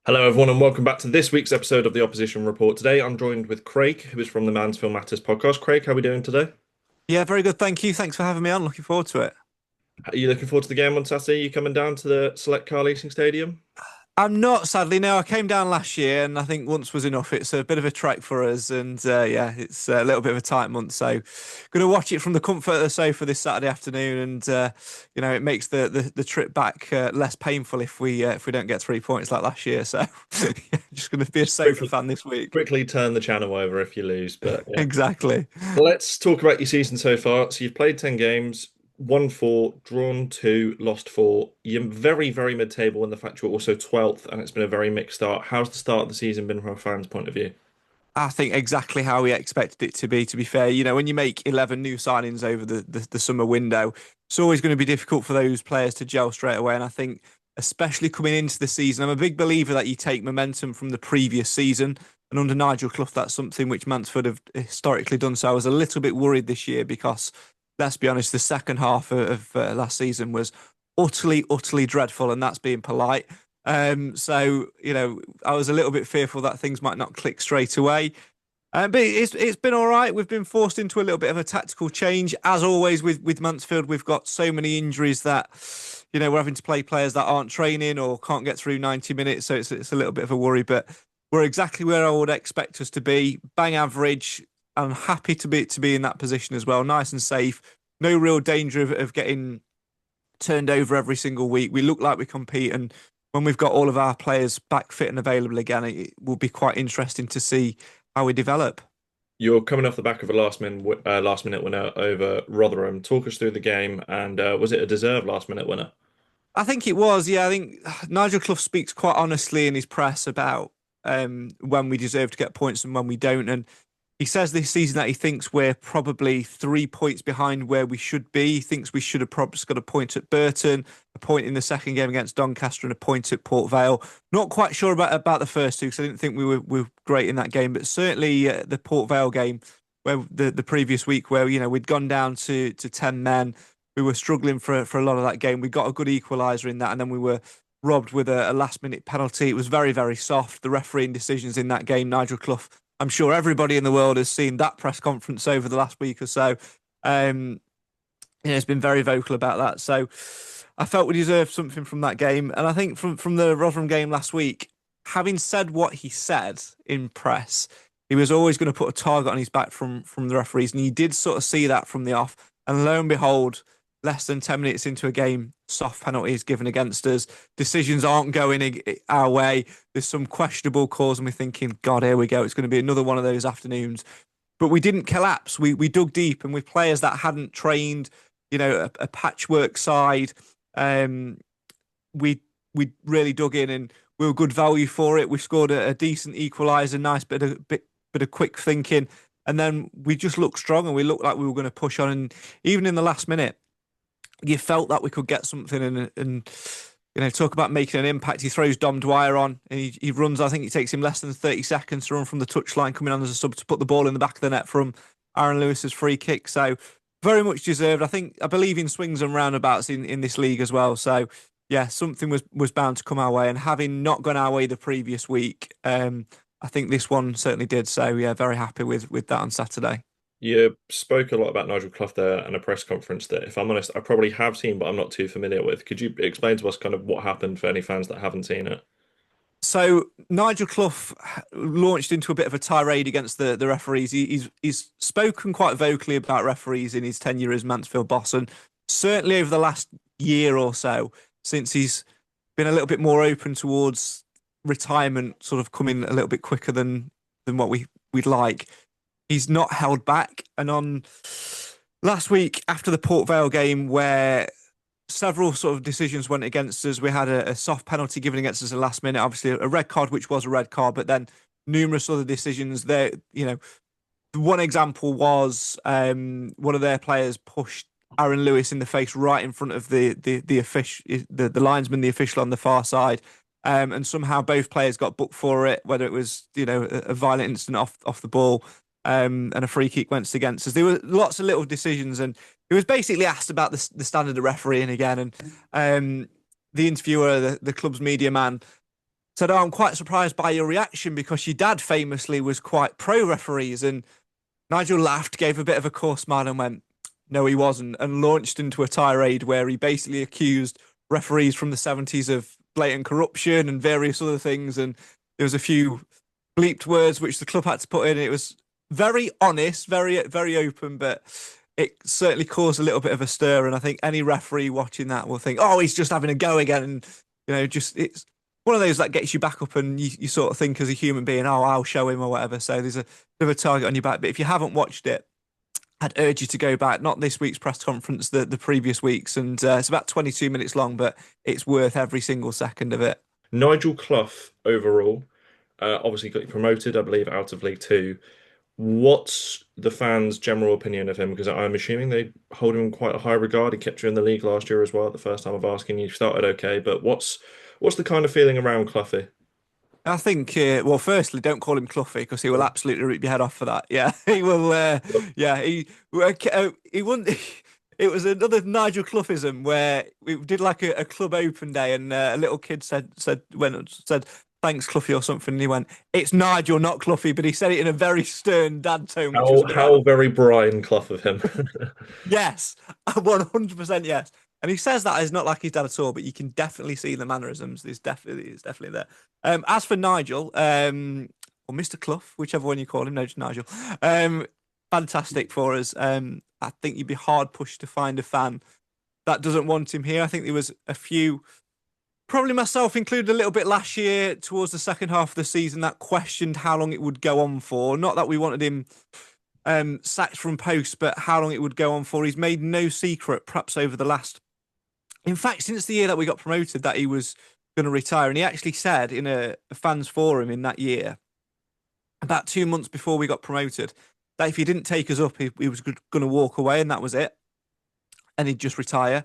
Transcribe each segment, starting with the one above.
Hello, everyone, and welcome back to this week's episode of the Opposition Report. Today, I'm joined with Craig, who is from the Mansfield Matters Podcast. Craig, how are we doing today? Yeah, very good. Thank you. Thanks for having me on. Looking forward to it. Are you looking forward to the game on Saturday? You coming down to the Select Car Leasing Stadium? I'm not, sadly. No, I came down last year and I think once was enough. It's a bit of a trek for us. And yeah, it's a little bit of a tight month. So, going to watch it from the comfort of the sofa this Saturday afternoon. And, it makes the trip back less painful if we don't get 3 points like last year. So, yeah, just going to be a sofa Quickly, fan this week. quickly turn the channel over if you lose. But yeah, Exactly. let's talk about your season so far. So you've played 10 games, won four, drawn two, lost four. You're very, very mid-table in the fact you're also 12th, and it's been a very mixed start. How's the start of the season been from a fan's point of view? I think exactly how we expected it to be fair. When you make 11 new signings over the summer window, it's always going to be difficult for those players to gel straight away. And I think, especially coming into the season, I'm a big believer that you take momentum from the previous season. And under Nigel Clough, that's something which Mansfield have historically done. So I was a little bit worried this year because, let's be honest, the second half of last season was utterly, utterly dreadful. And that's being polite. So I was a little bit fearful that things might not click straight away. But it's been all right. We've been forced into a little bit of a tactical change. As always with Mansfield, we've got so many injuries that, we're having to play players that aren't training or can't get through 90 minutes. So it's a little bit of a worry, but we're exactly where I would expect us to be. Bang average. I'm happy to be in that position as well. Nice and safe. No real danger of getting turned over every single week. We look like we compete, and when we've got all of our players back fit and available again, it will be quite interesting to see how we develop. You're coming off the back of a last minute winner over Rotherham. Talk us through the game, and was it a deserved last minute winner? I think it was, yeah. I think Nigel Clough speaks quite honestly in his press about when we deserve to get points and when we don't. And he says this season that he thinks we're probably 3 points behind where we should be. He thinks we should have probably got a point at Burton, a point in the second game against Doncaster, and a point at Port Vale. Not quite sure about the first two because I didn't think we were great in that game, but certainly the Port Vale game where the previous week where we'd gone down to 10 men. We were struggling for a lot of that game. We got a good equaliser in that, and then we were robbed with a last minute penalty. It was very, very soft. The refereeing decisions in that game, Nigel Clough, I'm sure everybody in the world has seen that press conference over the last week or so. Um, it's been very vocal about that. So I felt we deserved something from that game. And I think from the Rotherham game last week, having said what he said in press, he was always going to put a target on his back from the referees. And you did sort of see that from the off. And lo and behold, less than 10 minutes into a game, soft penalties given against us. Decisions aren't going our way. There's some questionable calls, and we're thinking, God, here we go. It's going to be another one of those afternoons. But we didn't collapse. We dug deep, and with players that hadn't trained, a patchwork side, um, we really dug in, and we were good value for it. We scored a decent equaliser, nice bit of quick thinking, and then we just looked strong, and we looked like we were going to push on. And even in the last minute, you felt that we could get something and talk about making an impact. He throws Dom Dwyer on and he runs. I think it takes him less than 30 seconds to run from the touchline, coming on as a sub to put the ball in the back of the net from Aaron Lewis's free kick. So very much deserved. I believe in swings and roundabouts in this league as well. So yeah, something was bound to come our way. And having not gone our way the previous week, I think this one certainly did. So yeah, very happy with that on Saturday. You spoke a lot about Nigel Clough there and a press conference that, if I'm honest, I probably have seen, but I'm not too familiar with. Could you explain to us kind of what happened for any fans that haven't seen it? So Nigel Clough launched into a bit of a tirade against the referees. He's spoken quite vocally about referees in his tenure as Mansfield boss, and certainly over the last year or so, since he's been a little bit more open towards retirement, sort of coming a little bit quicker than what we'd like. He's not held back. And on last week, after the Port Vale game, where several sort of decisions went against us, we had a soft penalty given against us at the last minute, obviously a red card, which was a red card, but then numerous other decisions there. One example was one of their players pushed Aaron Lewis in the face right in front of the official, the linesman, the official on the far side. And somehow both players got booked for it, whether it was, a violent incident off the ball, and a free kick went against us. There were lots of little decisions, and it was basically asked about the standard of refereeing again. And the interviewer, the club's media man, said, "Oh, I'm quite surprised by your reaction because your dad famously was quite pro referees." And Nigel laughed, gave a bit of a coarse smile, and went, "No, he wasn't," and launched into a tirade where he basically accused referees from the 70s of blatant corruption and various other things. And there was a few bleeped words which the club had to put in. It was very honest, very open, but it certainly caused a little bit of a stir. And I think any referee watching that will think, "Oh, he's just having a go again." And just it's one of those that gets you back up, and you sort of think as a human being, "Oh, I'll show him," or whatever. So there's a bit of a target on your back. But if you haven't watched it, I'd urge you to go back. Not this week's press conference, the previous weeks, and it's about 22 minutes long, but it's worth every single second of it. Nigel Clough overall, obviously got you promoted, I believe, out of League Two. What's the fans' general opinion of him? Because I'm assuming they hold him in quite a high regard. He kept you in the league last year as well. The first time of asking, you started okay, but what's the kind of feeling around Cloughie? I think, well, firstly, don't call him Cluffy because he will absolutely rip your head off for that. Yeah, he will. Yeah, he wouldn't. It was another Nigel Cloughism where we did like a club open day, and a little kid said thanks Cluffy or something, and he went, "It's Nigel, not Cluffy," but he said it in a very stern dad tone, which was quite. How very Brian Clough of him. Yes, 100% yes. And he says that it's not like his dad at all, but you can definitely see the mannerisms. It's definitely there. As for Nigel, or Mr. Clough, whichever one you call him, no, just Nigel. Fantastic for us. I think you'd be hard pushed to find a fan that doesn't want him here. I think there was a few, probably myself included, a little bit last year towards the second half of the season that questioned how long it would go on for. Not that we wanted him sacked from post, but how long it would go on for. He's made no secret, perhaps over the last, in fact, since the year that we got promoted, that he was going to retire. And he actually said in a fans forum in that year, about 2 months before we got promoted, that if he didn't take us up, he was going to walk away, and that was it. And he'd just retire.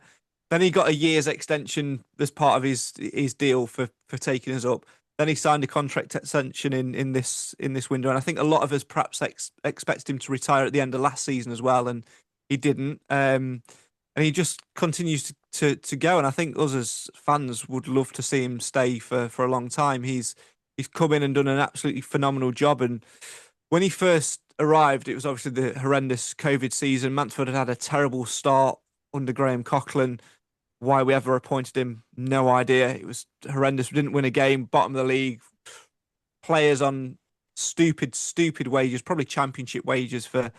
Then he got a year's extension as part of his deal for taking us up. Then he signed a contract extension in this window, and I think a lot of us perhaps expected him to retire at the end of last season as well, and he didn't. And he just continues to go, and I think us as fans would love to see him stay for a long time. He's come in and done an absolutely phenomenal job, and when he first arrived, it was obviously the horrendous COVID season. Mansfield had a terrible start under Graham Coughlin. Why we ever appointed him, no idea. It was horrendous. We didn't win a game, bottom of the league. Players on stupid wages, probably championship wages for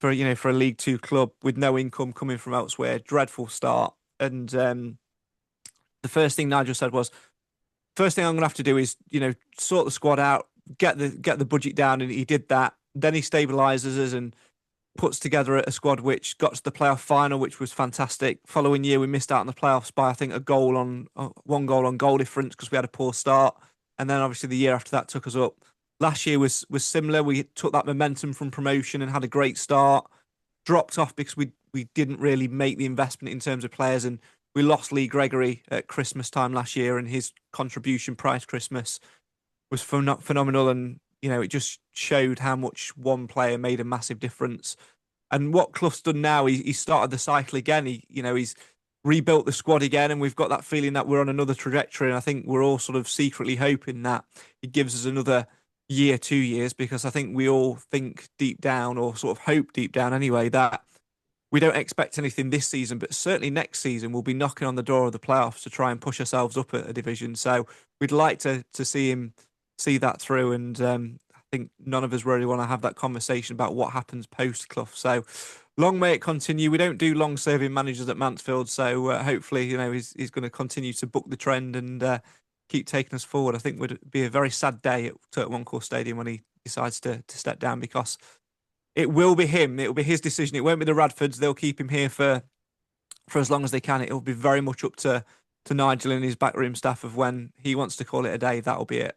a League Two club with no income coming from elsewhere. Dreadful start. And the first thing Nigel said was, first thing I'm going to have to do is sort the squad out, get the budget down, and he did that. Then he stabilizes us and puts together a squad which got to the playoff final, which was fantastic. Following year, we missed out on the playoffs by I think a goal on 1 goal on goal difference because we had a poor start, and then obviously the year after that took us up. Last year was similar. We took that momentum from promotion and had a great start. Dropped off because we didn't really make the investment in terms of players, and we lost Lee Gregory at Christmas time last year, and his contribution prior to Christmas was phenomenal. And it just showed how much one player made a massive difference. And what Clough's done now, he started the cycle again. He's rebuilt the squad again, and we've got that feeling that we're on another trajectory. And I think we're all sort of secretly hoping that he gives us another year, 2 years, because I think we all think deep down, or sort of hope deep down anyway, that we don't expect anything this season, but certainly next season we'll be knocking on the door of the playoffs to try and push ourselves up a division. So we'd like to see him see that through, and I think none of us really want to have that conversation about what happens post Clough. So long may it continue. We don't do long-serving managers at Mansfield, so hopefully he's going to continue to book the trend and keep taking us forward. I think it would be a very sad day at Turk One Call Stadium when he decides to step down, because it will be him. It will be his decision. It won't be the Radfords. They'll keep him here for as long as they can. It will be very much up to Nigel and his backroom staff of when he wants to call it a day. That'll be it.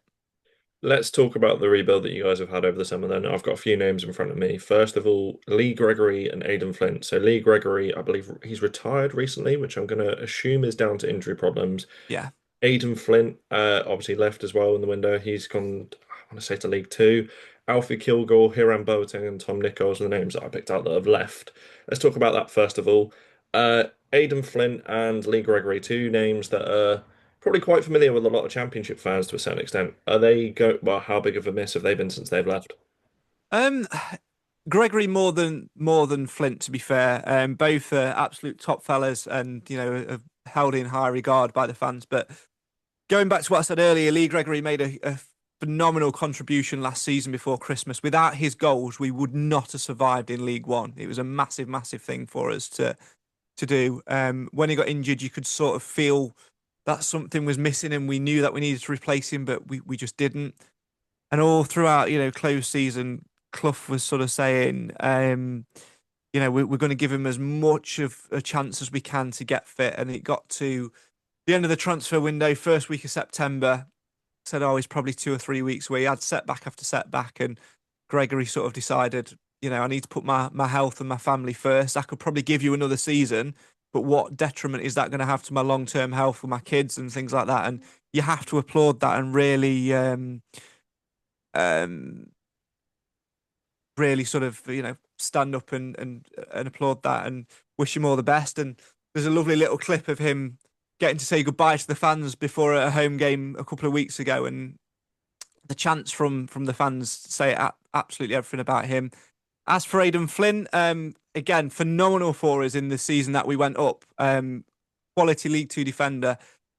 Let's talk about the rebuild that you guys have had over the summer then. I've got a few names in front of me. First of all, Lee Gregory and Aidan Flint. So Lee Gregory, I believe he's retired recently, which I'm going to assume is down to injury problems. Yeah. Aidan Flint obviously left as well in the window. He's gone, I want to say, to League Two. Alfie Kilgore, Hiram Boateng, and Tom Nichols are the names that I picked out that have left. Let's talk about that first of all. Aidan Flint and Lee Gregory, two names that are probably quite familiar with a lot of Championship fans to a certain extent. Are they go well? How big of a miss have they been since they've left? Um, Gregory more than Flint, to be fair. Both are absolute top fellas, and are held in high regard by the fans. But going back to what I said earlier, Lee Gregory made a phenomenal contribution last season before Christmas. Without his goals, we would not have survived in League One. It was a massive, massive thing for us to do. When he got injured, you could sort of feel that something was missing, and we knew that we needed to replace him, but we just didn't. And all throughout, close season, Clough was sort of saying, we're going to give him as much of a chance as we can to get fit. And it got to the end of the transfer window, first week of September, said, oh, he's probably 2 or 3 weeks away. He had setback after setback, and Gregory sort of decided, I need to put my health and my family first. I could probably give you another season, but what detriment is that going to have to my long-term health for my kids and things like that? And you have to applaud that and really, um, really sort of stand up and applaud that and wish him all the best. And there's a lovely little clip of him getting to say goodbye to the fans before a home game a couple of weeks ago, and the chants from the fans say absolutely everything about him. As for Aidan Flynn, again, phenomenal for us in the season that we went up. Quality League Two defender.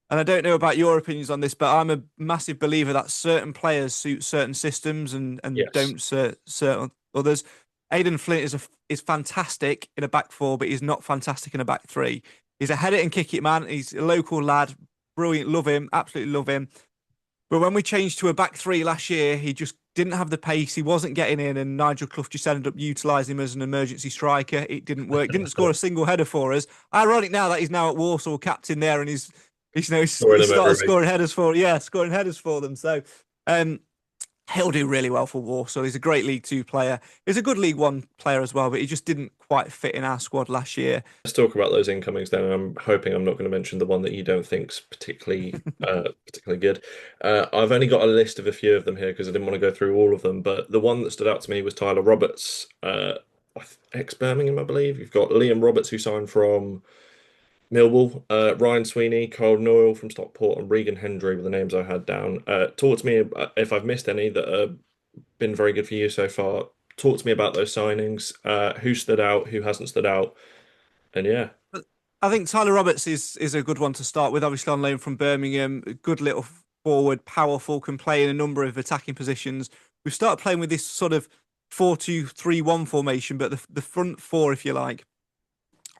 And I don't know about your opinions on this, but I'm a massive believer that certain players suit certain systems and Yes. don't certain others. Aidan Flint is fantastic in a back four, but he's not fantastic in a back three. He's a head it and kick it man. He's a local lad, brilliant, love him, absolutely love him. But when we changed to a back three last year, he just didn't have the pace. He wasn't getting in, and Nigel Clough just ended up utilising him as an emergency striker. It didn't work. Didn't score a single header for us. Ironic now that he's now at Warsaw, captain there, and he's Scoring them started every week. scoring headers for them. So um, he'll do really well for Warsaw. He's a great League Two player. He's a good League One player as well, but he just didn't quite fit in our squad last year. Let's talk about those incomings then. I'm hoping I'm not going to mention the one that you don't think's particularly good. I've only got a list of a few of them here because I didn't want to go through all of them, but the one that stood out to me was Tyler Roberts, ex-Birmingham, I believe. You've got Liam Roberts, who signed from Millwall, Ryan Sweeney, Carl Noyle from Stockport, and Regan Hendry were the names I had down. Talk to me if I've missed any that have been very good for you so far. Talk to me about those signings. Who stood out, who hasn't stood out, and yeah. I think Tyler Roberts is a good one to start with. Obviously on loan from Birmingham, good little forward, powerful, can play in a number of attacking positions. We've started playing with this sort of 4-2-3-1 formation, but the front four, if you like,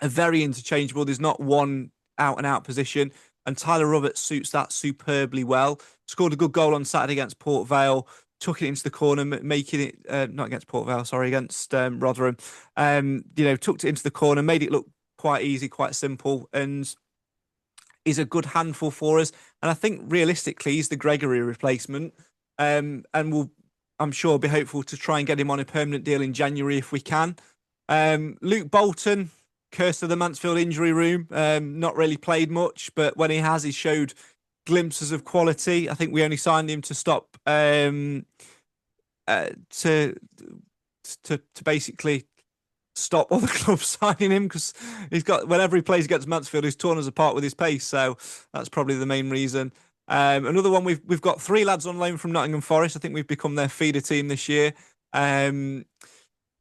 are very interchangeable. There's not one out and out position, and Tyler Roberts suits that superbly well. Scored a good goal on Saturday against Port Vale, took it into the corner, making it not against Port Vale, sorry, against Rotherham. Tucked it into the corner, made it look quite easy, quite simple, and is a good handful for us. And I think realistically, he's the Gregory replacement. And we'll, I'm sure, be hopeful to try and get him on a permanent deal in January if we can. Luke Bolton, curse of the Mansfield injury room, not really played much, but when he has, he showed glimpses of quality. I think we only signed him to stop to basically stop other clubs signing him because he's got whenever he plays against Mansfield, he's torn us apart with his pace. So that's probably the main reason. Another one we've got three lads on loan from Nottingham Forest. I think we've become their feeder team this year. Kyle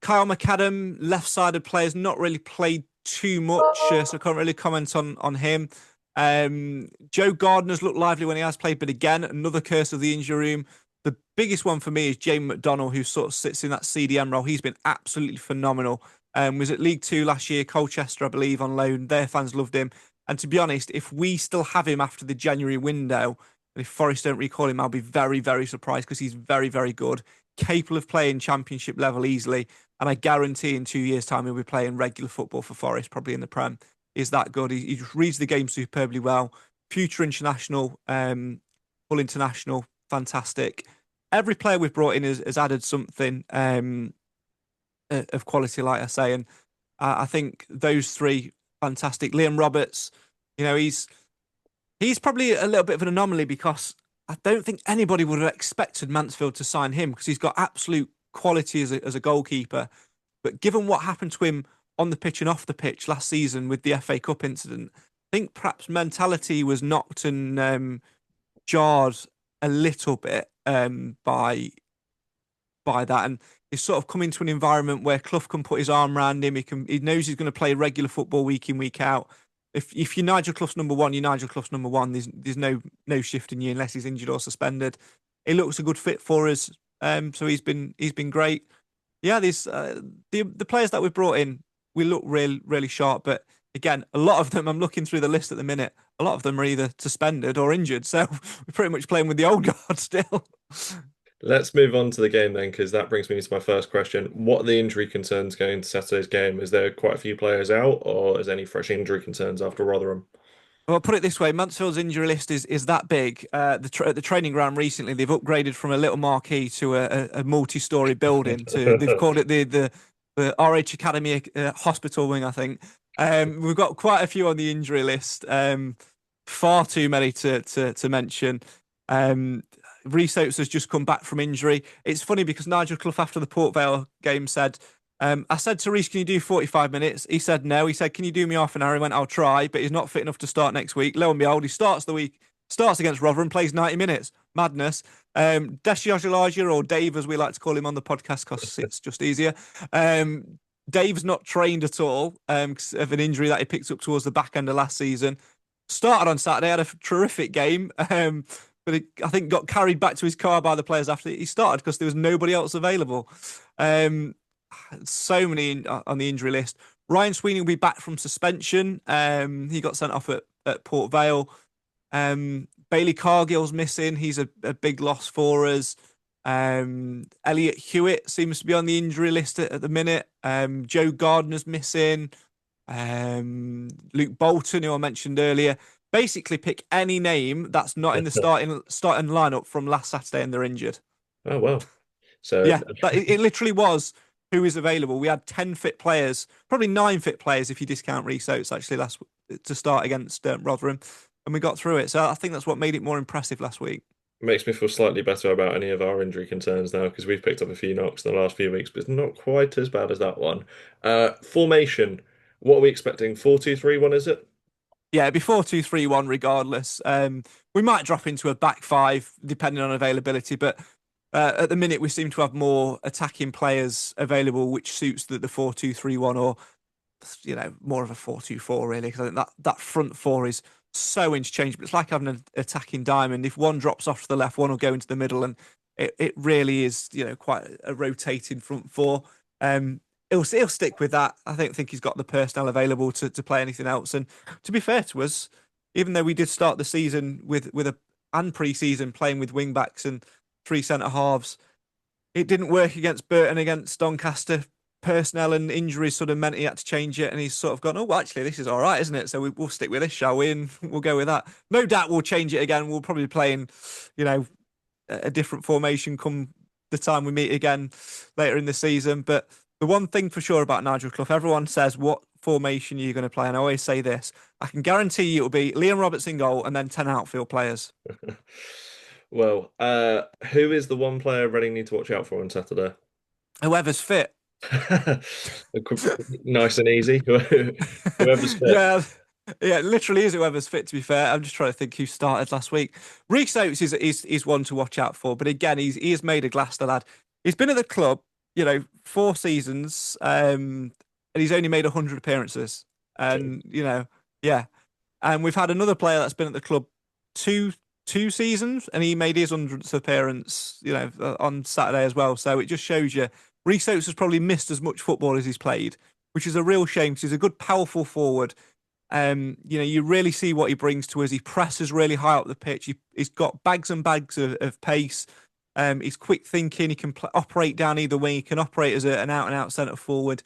McAdam, left-sided players, not really played too much, so I can't really comment on him. Joe Gardner's looked lively when he has played, but again, another curse of the injury room. The biggest one for me is Jamie McDonnell, who sort of sits in that CDM role. He's been absolutely phenomenal. Was at League Two last year, Colchester, I believe, on loan. Their fans loved him. And to be honest, if we still have him after the January window, and if Forest don't recall him, I'll be very, very surprised because he's very, very good, capable of playing championship level easily. And I guarantee in 2 years' time, he'll be playing regular football for Forest, probably in the Prem. Is that good? He just reads the game superbly well. Future international, full international, fantastic. Every player we've brought in has added something of quality, like I say. And I think those three, fantastic. Liam Roberts, he's probably a little bit of an anomaly because I don't think anybody would have expected Mansfield to sign him because he's got absolute quality as a goalkeeper. But given what happened to him on the pitch and off the pitch last season with the FA Cup incident, think perhaps mentality was knocked and jarred a little bit by that, and he's sort of come into an environment where Clough can put his arm around him. He knows he's going to play regular football week in, week out. If you're Nigel Clough's number one, you're Nigel Clough's number one. There's no shifting you unless he's injured or suspended. He looks a good fit for us. So he's been great. Yeah, the players that we've brought in, we look really sharp. But again, a lot of them, I'm looking through the list at the minute. A lot of them are either suspended or injured. So we're pretty much playing with the old guard still. Let's move on to the game then, because that brings me to my first question. What are the injury concerns going into Saturday's game? Is there quite a few players out, or is there any fresh injury concerns after Rotherham? Well, put it this way: Mansfield's injury list is that big. At the training ground recently, they've upgraded from a little marquee to a multi-story building. They've called it the RH Academy Hospital wing, I think. We've got quite a few on the injury list. Far too many to mention. Reece Oates has just come back from injury. It's funny because Nigel Clough after the Port Vale game said, I said to Reece, can you do 45 minutes? He said no. He said, can you do me half an hour? He went, I'll try, but he's not fit enough to start next week. Lo and behold, he starts against Rotherham, plays 90 minutes. Madness. Deshi or Dave, as we like to call him on the podcast because it's just easier. Dave's not trained at all 'cause of an injury that he picked up towards the back end of last season. Started on Saturday, had a terrific game. But I think got carried back to his car by the players after he started because there was nobody else available. So many on the injury list. Ryan Sweeney will be back from suspension. He got sent off at Port Vale. Bailey Cargill's missing. He's a big loss for us. Elliot Hewitt seems to be on the injury list at the minute. Joe Gardner's missing. Luke Bolton, who I mentioned earlier. Basically, pick any name that's not in the starting lineup from last Saturday, and they're injured. Oh well. So Yeah, it literally was who is available. We had 10 fit players, probably 9 fit players if you discount Reece Oates actually to start against Rotherham, and we got through it. So I think that's what made it more impressive last week. makes me feel slightly better about any of our injury concerns now because we've picked up a few knocks in the last few weeks, but it's not quite as bad as that one. Formation. What are we expecting? 4-2-3-1, is it? Yeah, before 2-3-1, regardless. We might drop into a back five depending on availability, but at the minute we seem to have more attacking players available, which suits the 4-2-3-1 or more of a 4-2-4 really. Because I think that front four is so interchangeable. It's like having an attacking diamond. If one drops off to the left, one will go into the middle, and it really is quite a rotating front four. He'll stick with that. I don't think he's got the personnel available to play anything else. And to be fair to us, even though we did start the season and pre-season playing with wing backs and 3 centre halves, it didn't work against Burton, against Doncaster. Personnel and injuries sort of meant he had to change it, and he's sort of gone, oh, well, actually, this is all right, isn't it? So we'll stick with this, shall we? And we'll go with that. No doubt we'll change it again. We'll probably play in, a different formation come the time we meet again later in the season. But the one thing for sure about Nigel Clough, everyone says, what formation are you going to play? And I always say this, I can guarantee you it'll be Liam Roberts in goal and then 10 outfield players. Well, who is the one player Reading need to watch out for on Saturday? Whoever's fit. Nice and easy. Whoever's fit. Yeah, it literally is whoever's fit, to be fair. I'm just trying to think who started last week. Reece Oates is one to watch out for. But again, he has made a Gloucester lad. He's been at the club, 4 seasons, and he's only made 100 appearances. And, yeah. And we've had another player that's been at the club two seasons, and he made his 100th appearance, on Saturday as well. So it just shows you Reece Oates has probably missed as much football as he's played, which is a real shame because he's a good, powerful forward. You really see what he brings to us. He presses really high up the pitch. He's got bags and bags of pace. He's quick thinking. He can operate down either wing. He can operate as an out-and-out centre forward.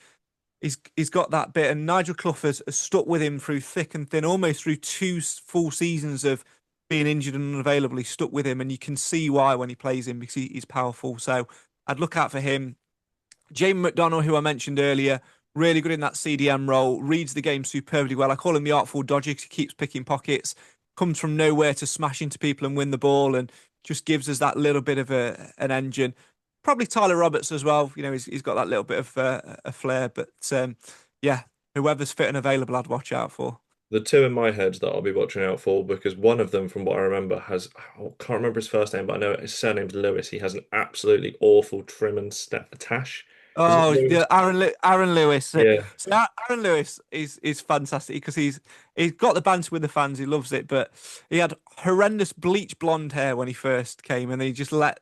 He's got that bit. And Nigel Clough has stuck with him through thick and thin, almost through 2 full seasons of being injured and unavailable. He stuck with him, and you can see why when he plays him because he's powerful. So I'd look out for him. Jamie McDonnell, who I mentioned earlier, really good in that CDM role, reads the game superbly well. I call him the Artful Dodger because he keeps picking pockets, comes from nowhere to smash into people and win the ball, and just gives us that little bit of an engine. Probably Tyler Roberts as well. He's got that little bit of a flair. But yeah, whoever's fit and available, I'd watch out for. The two in my head that I'll be watching out for, because one of them, from what I remember, has I can't remember his first name, but I know his surname's Lewis. He has an absolutely awful trim and step tash. Is it Oh, Lewis? yeah, Aaron Lewis. Yeah, So Aaron Lewis is fantastic because he's got the banter with the fans. He loves it, but he had horrendous bleach blonde hair when he first came, and he just let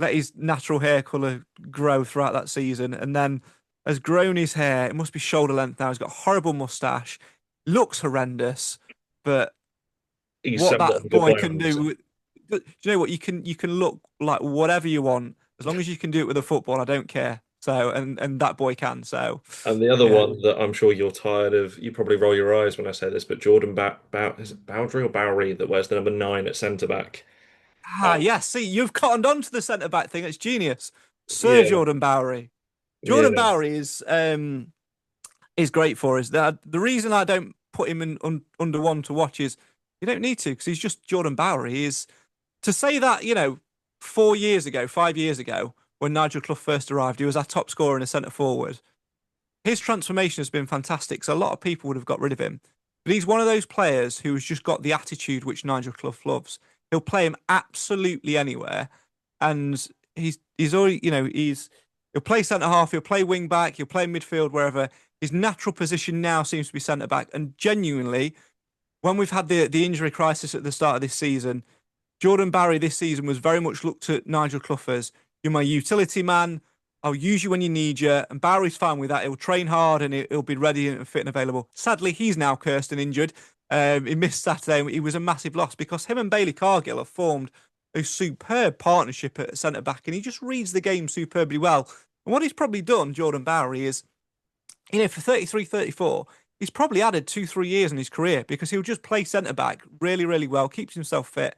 his natural hair color grow throughout that season, and then has grown his hair. It must be shoulder length now. He's got a horrible mustache, looks horrendous, but he's what somewhat of that a good boy player. can do. Do you know what? You can look like whatever you want as long as you can do it with a football. I don't care. So and that boy can. So And the other yeah. one that I'm sure you're tired of, you probably roll your eyes when I say this, but Jordan is it Bowdry or Bowery that wears the number 9 at centre back. Ah, yes. See, you've cottoned on to the centre back thing. It's genius. Sir Yeah, Jordan Bowery. Jordan yeah. Bowery is great for us. The reason I don't put him in under one to watch is you don't need to because he's just Jordan Bowery. He is to say that, 4 years ago, 5 years ago, when Nigel Clough first arrived, he was our top scorer in a centre forward. His transformation has been fantastic. So a lot of people would have got rid of him. But he's one of those players who's just got the attitude which Nigel Clough loves. He'll play him absolutely anywhere. And he's already, he'll play centre half, he'll play wing back, he'll play midfield, wherever. His natural position now seems to be centre back. And genuinely, when we've had the injury crisis at the start of this season, Jordan Barry this season was very much looked at Nigel Clough as you're my utility man. I'll use you when you need you. And Barry's fine with that. He'll train hard and he'll be ready and fit and available. Sadly, he's now cursed and injured. He missed Saturday. He was a massive loss because him and Bailey Cargill have formed a superb partnership at centre back, and he just reads the game superbly well. And what he's probably done, Jordan Bowery, is for 33, 34, he's probably added 2, 3 years in his career because he'll just play centre back really, really well, keeps himself fit.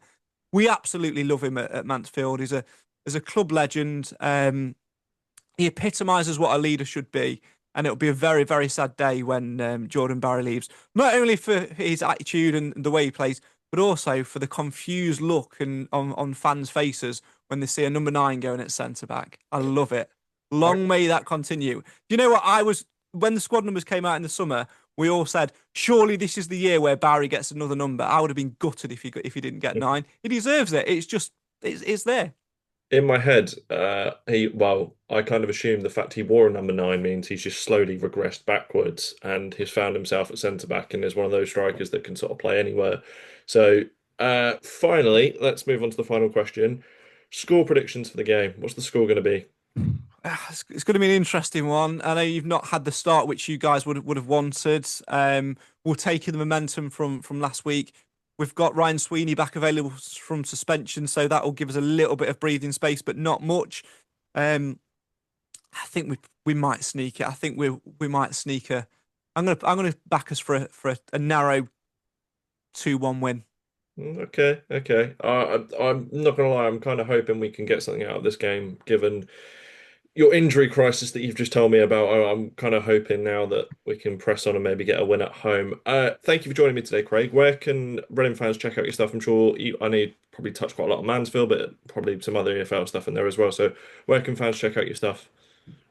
We absolutely love him at Mansfield. He's a club legend. He epitomises what a leader should be. And it'll be a very, very sad day when Jordan Barry leaves. Not only for his attitude and the way he plays, but also for the confused look and on fans' faces when they see a number 9 going at centre back. I love it. I, Long may that continue. You know what? When the squad numbers came out in the summer, we all said, surely this is the year where Barry gets another number. I would have been gutted if he didn't get 9. He deserves it. It's there. in my head, I kind of assumed the fact he wore a number 9 means he's just slowly regressed backwards and he's found himself at centre back and is one of those strikers that can sort of play anywhere. So, finally, let's move on to the final question. Score predictions for the game. What's the score going to be? It's going to be an interesting one. I know you've not had the start which you guys would have wanted. We'll take in the momentum from last week. We've got Ryan Sweeney back available from suspension, so that will give us a little bit of breathing space, but not much. I think we might sneak it. I think we might sneak a. I'm gonna back us for a narrow 2-1 win. Okay, okay. I'm not gonna lie. I'm kind of hoping we can get something out of this game, given your injury crisis that you've just told me about. I'm kind of hoping now that we can press on and maybe get a win at home. Thank you for joining me today, Craig. Where can Reading fans check out your stuff? I'm sure I know you probably touched quite a lot on Mansfield, but probably some other EFL stuff in there as well. So where can fans check out your stuff?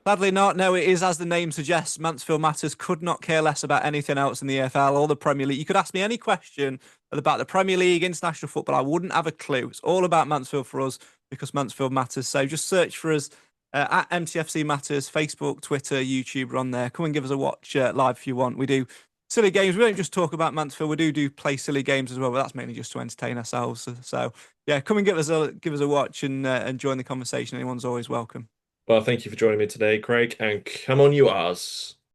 Sadly not. No, it is as the name suggests. Mansfield Matters could not care less about anything else in the EFL or the Premier League. You could ask me any question about the Premier League, international football. I wouldn't have a clue. It's all about Mansfield for us because Mansfield matters. So just search for us at MTFC Matters, Facebook, Twitter, YouTube. We're on there. Come and give us a watch live if you want. We do silly games. We don't just talk about Mansfield. We do play silly games as well, but that's mainly just to entertain ourselves. So yeah, come and give us a watch and join the conversation. Anyone's always welcome. Well, thank you for joining me today, Craig, and come on, you Ars.